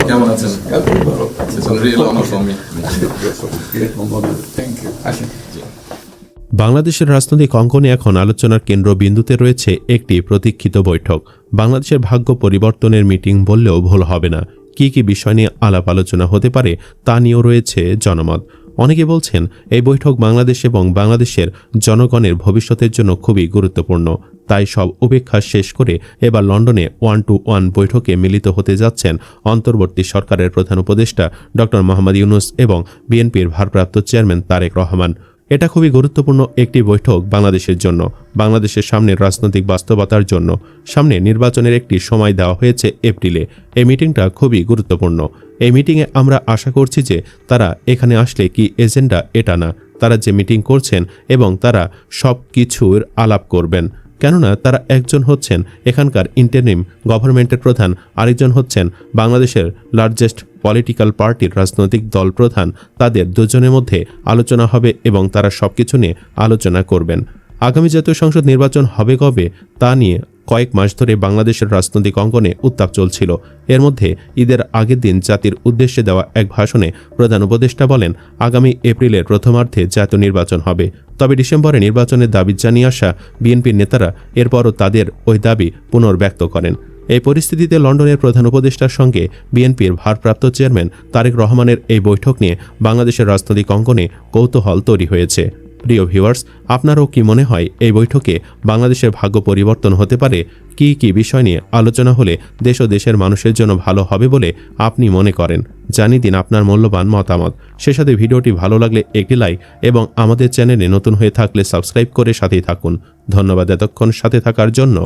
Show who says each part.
Speaker 1: কেমন আছেন? It's a real honor for me.
Speaker 2: Thank you. আসেন।
Speaker 3: বাংলাদেশের রাজনৈতিক অঙ্গনে এখন আলোচনার কেন্দ্রবিন্দুতে রয়েছে একটি প্রতীক্ষিত বৈঠক। বাংলাদেশের ভাগ্য পরিবর্তনের মিটিং বললেও ভুল হবে না। কি কি বিষয় নিয়ে আলাপ আলোচনা হতে পারে তা নিয়েও রয়েছে জনমত। অনেকে বলছেন এই বৈঠক বাংলাদেশ এবং বাংলাদেশের জনগণের ভবিষ্যতের জন্য খুবই গুরুত্বপূর্ণ। তাই সব উপেক্ষা শেষ করে এবার লন্ডনে 1-to-1 বৈঠকে মিলিত হতে যাচ্ছেন অন্তর্বর্তী সরকারের প্রধান উপদেষ্টা ড. মোহাম্মদ ইউনূস এবং বিএনপির ভারপ্রাপ্ত চেয়ারম্যান তারেক রহমান। এটা খুবই গুরুত্বপূর্ণ একটি বৈঠক বাংলাদেশের জন্য, বাংলাদেশের সামনের রাজনৈতিক বাস্তবতার জন্য। সামনে নির্বাচনের একটি সময় দেওয়া হয়েছে এপ্রিলে। এই মিটিংটা খুবই গুরুত্বপূর্ণ। এই মিটিংয়ে আমরা আশা করছি যে তারা এখানে আসলে কি এজেন্ডা এটা না, তারা যে মিটিং করছেন এবং তারা সব কিছুর আলাপ করবেন। কেননা তারা একজন হচ্ছেন এখানকার ইন্টারিম গভর্নমেন্টের প্রধান, আরেকজন হচ্ছেন বাংলাদেশের লার্জেস্ট পলিটিক্যাল পার্টির রাজনৈতিক দল প্রধান। তাদের দুজনের মধ্যে আলোচনা হবে এবং তারা সব কিছু নিয়ে আলোচনা করবেন। আগামী জাতীয় সংসদ নির্বাচন হবে কবে তা নিয়ে কয়েক মাস ধরে বাংলাদেশের রাজনৈতিক অঙ্গনে উত্তাপ চলছিল। এর মধ্যে ঈদের আগের দিন জাতির উদ্দেশ্যে দেওয়া এক ভাষণে প্রধান উপদেষ্টা বলেন আগামী এপ্রিলের প্রথমার্ধে জাতীয় নির্বাচন হবে। তবে ডিসেম্বরে নির্বাচনের দাবি জানিয়ে আসা বিএনপির নেতারা এরপরও তাদের ওই দাবি পুনর্ব্যক্ত করেন। এই পরিস্থিতিতে লন্ডনের প্রধান উপদেষ্টার সঙ্গে বিএনপির ভারপ্রাপ্ত চেয়ারম্যান তারেক রহমানের এই বৈঠক নিয়ে বাংলাদেশের রাজনৈতিক অঙ্গনে কৌতূহল তৈরি হয়েছে। প্রিয় ভিউয়ার্স, আপনারও কি মনে হয় এই বৈঠকে বাংলাদেশের ভাগ্য পরিবর্তন হতে পারে? কি কি বিষয় নিয়ে আলোচনা হলে দেশ ও দেশের মানুষের জন্য ভালো হবে বলে আপনি মনে করেন? জানিয়ে দিন আপনার মূল্যবান মতামত। সে সাথে ভিডিওটি ভালো লাগলে একটি লাইক এবং আমাদের চ্যানেলে নতুন হয়ে থাকলে সাবস্ক্রাইব করে সাথেই থাকুন। ধন্যবাদ এতক্ষণ সাথে থাকার জন্য।